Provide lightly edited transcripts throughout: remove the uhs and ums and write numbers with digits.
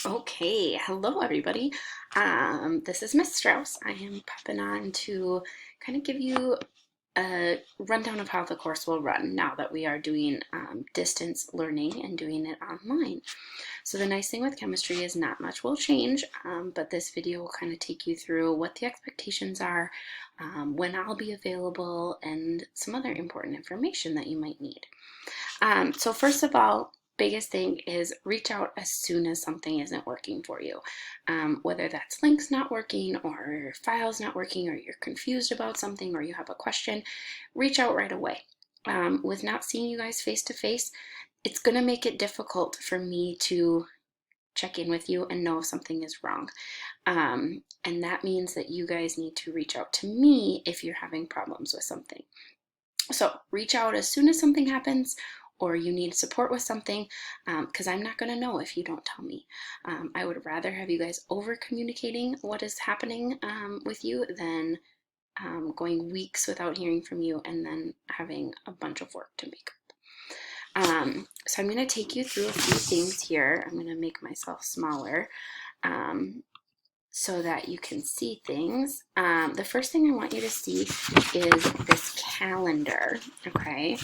Okay, hello everybody. This is Miss Strauss. I am popping on to kind of give you a rundown of how the course will run now that we are doing distance learning and doing it online. So the nice thing with chemistry is not much will change, but this video will kind of take you through what the expectations are, when I'll be available, and some other important information that you might need. So first of all, biggest thing is reach out as soon as something isn't working for you. Whether that's links not working or your files not working or you're confused about something or you have a question, reach out right away. With not seeing you guys face to face, it's going to make it difficult for me to check in with you and know if something is wrong. And that means that you guys need to reach out to me if you're having problems with something. So reach out as soon as something happens or you need support with something, because I'm not going to know if you don't tell me. I would rather have you guys over communicating what is happening with you than going weeks without hearing from you and then having a bunch of work to make up. So I'm going to take you through a few things here. I'm going to make myself smaller. So that you can see things. The first thing I want you to see is this calendar, okay?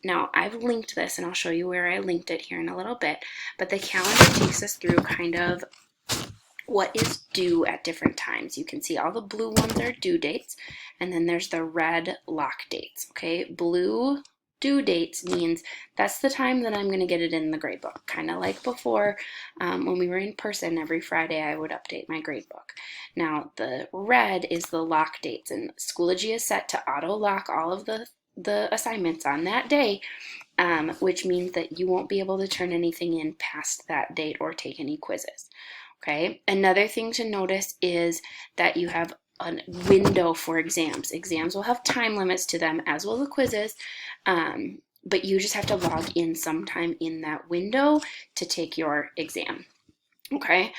Now, I've linked this, and I'll show you where I linked it here in a little bit, but the calendar takes us through kind of what is due at different times. You can see all the blue ones are due dates, and then there's the red lock dates, okay? Blue due dates means that's the time that I'm going to get it in the grade book. Kind of like before, when we were in person every Friday, I would update my grade book. Now, the red is the lock dates, and Schoology is set to auto lock all of the assignments on that day, which means that you won't be able to turn anything in past that date or take any quizzes. Okay, another thing to notice is that you have a window for exams. Exams will have time limits to them, as will the quizzes, but you just have to log in sometime in that window to take your exam. Okay,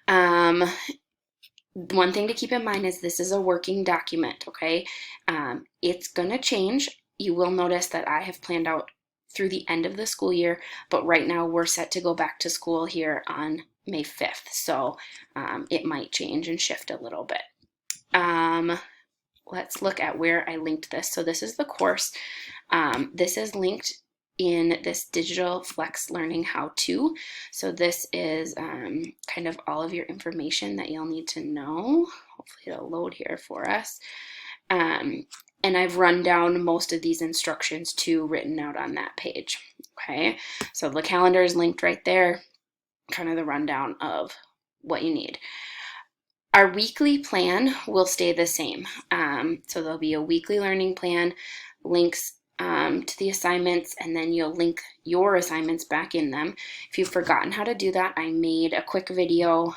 one thing to keep in mind is this is a working document, okay? It's gonna change. You will notice that I have planned out through the end of the school year, but right now we're set to go back to school here on May 5th, so it might change and shift a little bit. Let's look at where I linked this. So this is the course. This is linked in this digital flex learning how-to. So this is kind of all of your information that you'll need to know. Hopefully it'll load here for us. And I've run down most of these instructions too, written out on that page. Okay, so the calendar is linked right there, kind of the rundown of what you need. Our weekly plan will stay the same. So there'll be a weekly learning plan, links to the assignments, and then you'll link your assignments back in them. If you've forgotten how to do that, I made a quick video.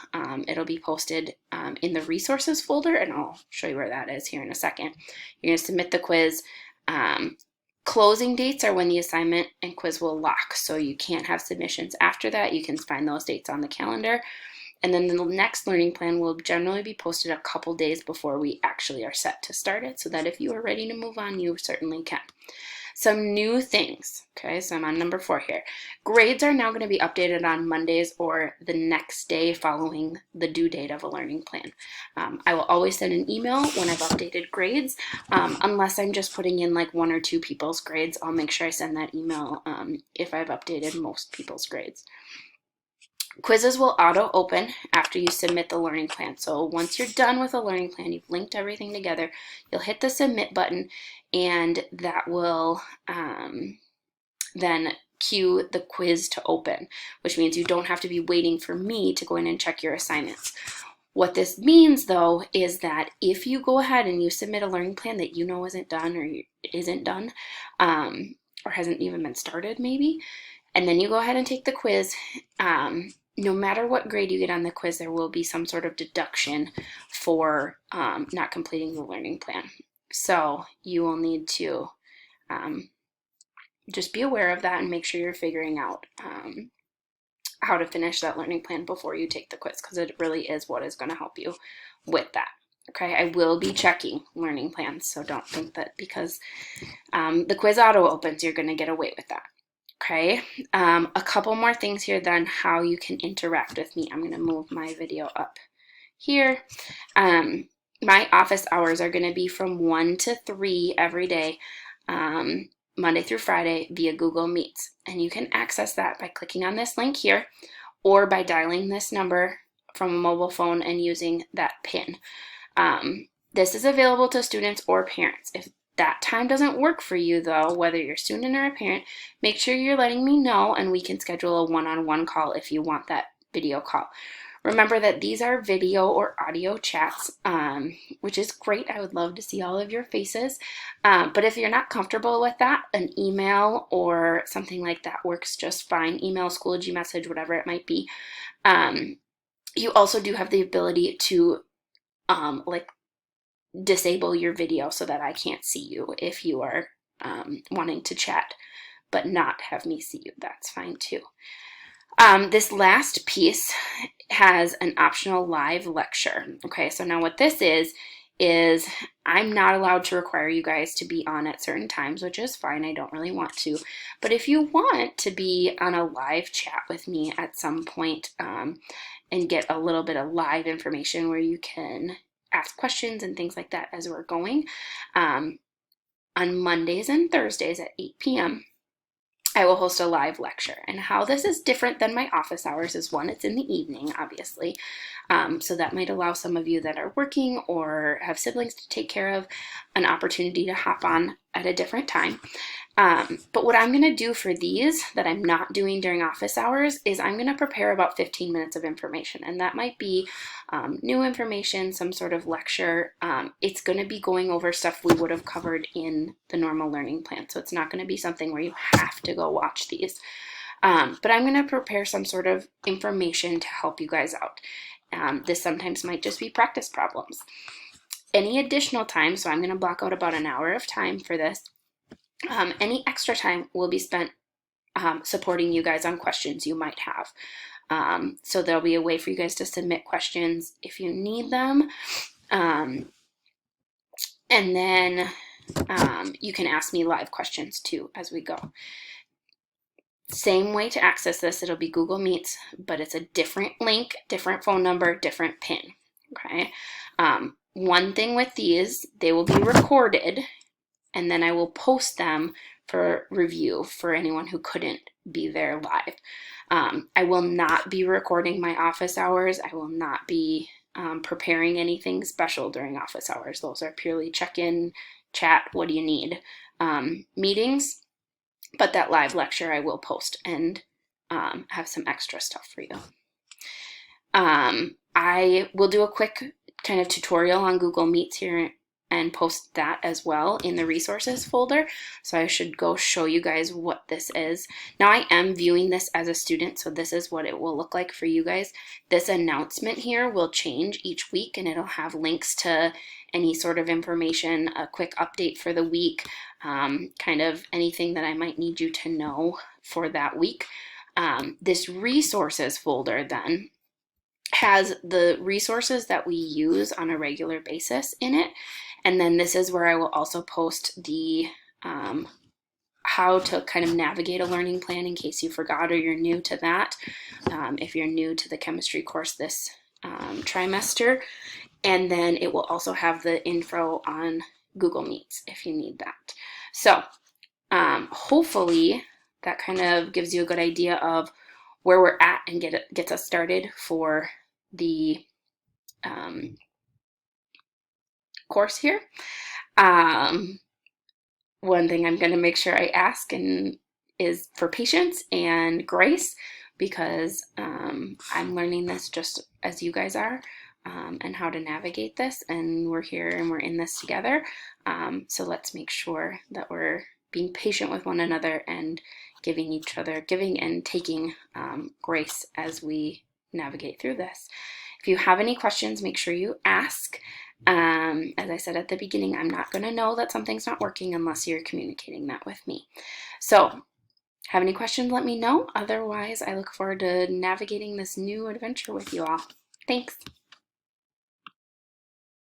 It'll be posted in the resources folder, and I'll show you where that is here in a second. You're going to submit the quiz. Closing dates are when the assignment and quiz will lock, so you can't have submissions after that. You can find those dates on the calendar. And then the next learning plan will generally be posted a couple days before we actually are set to start it, so that if you are ready to move on, you certainly can. Some new things, okay, so I'm on number 4 here. Grades are now going to be updated on Mondays or the next day following the due date of a learning plan. I will always send an email when I've updated grades, unless I'm just putting in like 1 or 2 people's grades. I'll make sure I send that email if I've updated most people's grades. Quizzes will auto open after you submit the learning plan. So once you're done with the learning plan, you've linked everything together, you'll hit the submit button, and that will then cue the quiz to open, which means you don't have to be waiting for me to go in and check your assignments. What this means, though, is that if you go ahead and you submit a learning plan that you know isn't done or isn't done, or hasn't even been started maybe, and then you go ahead and take the quiz, no matter what grade you get on the quiz, there will be some sort of deduction for not completing the learning plan. So you will need to just be aware of that and make sure you're figuring out how to finish that learning plan before you take the quiz, because it really is what is going to help you with that. Okay, I will be checking learning plans, so don't think that because the quiz auto opens, you're going to get away with that. Okay, a couple more things here then how you can interact with me. I'm going to move my video up here. My office hours are going to be from 1 to 3 every day, Monday through Friday via Google Meets. And you can access that by clicking on this link here or by dialing this number from a mobile phone and using that PIN. This is available to students or parents. If that time doesn't work for you though, whether you're a student or a parent, make sure you're letting me know and we can schedule a one-on-one call if you want that video call. Remember that these are video or audio chats, which is great. I would love to see all of your faces. But if you're not comfortable with that, an email or something like that works just fine. Email, Schoology message, whatever it might be. You also do have the ability to like disable your video so that I can't see you if you are wanting to chat but not have me see you. That's fine too. This last piece has an optional live lecture. Okay, so now what this is I'm not allowed to require you guys to be on at certain times, which is fine. I don't really want to. But if you want to be on a live chat with me at some point and get a little bit of live information where you can ask questions and things like that as we're going, on Mondays and Thursdays at 8 p.m., I will host a live lecture. And how this is different than my office hours is, one, it's in the evening, obviously. So that might allow some of you that are working or have siblings to take care of an opportunity to hop on at a different time. But what I'm going to do for these that I'm not doing during office hours is I'm going to prepare about 15 minutes of information. And that might be new information, some sort of lecture. It's going to be going over stuff we would have covered in the normal learning plan. So it's not going to be something where you have to go watch these. But I'm going to prepare some sort of information to help you guys out. This sometimes might just be practice problems. Any additional time, so I'm going to block out about an hour of time for this. Any extra time will be spent supporting you guys on questions you might have. So there'll be a way for you guys to submit questions if you need them. And then you can ask me live questions too as we go. Same way to access this, it'll be Google Meets, but it's a different link, different phone number, different PIN, okay? One thing with these, they will be recorded, and then I will post them for review for anyone who couldn't be there live. I will not be recording my office hours. I will not be preparing anything special during office hours. Those are purely check-in, chat, what do you need, meetings. But that live lecture I will post and have some extra stuff for you. I will do a quick kind of tutorial on Google Meets here and post that as well in the resources folder. So I should go show you guys what this is. Now I am viewing this as a student, so this is what it will look like for you guys. This announcement here will change each week and it'll have links to any sort of information, a quick update for the week, kind of anything that I might need you to know for that week. This resources folder then has the resources that we use on a regular basis in it. And then this is where I will also post the how to kind of navigate a learning plan in case you forgot or you're new to that. If you're new to the chemistry course this trimester. And then it will also have the info on Google Meets if you need that. So hopefully that kind of gives you a good idea of where we're at and gets us started for the course here. One thing I'm going to make sure I ask is for patience and grace, because I'm learning this just as you guys are, and how to navigate this, and we're here and we're in this together. So let's make sure that we're being patient with one another and giving each other, giving and taking grace as we navigate through this. If you have any questions, make sure you ask. As I said at the beginning, I'm not going to know that something's not working unless you're communicating that with me. So, have any questions, let me know. Otherwise, I look forward to navigating this new adventure with you all. Thanks.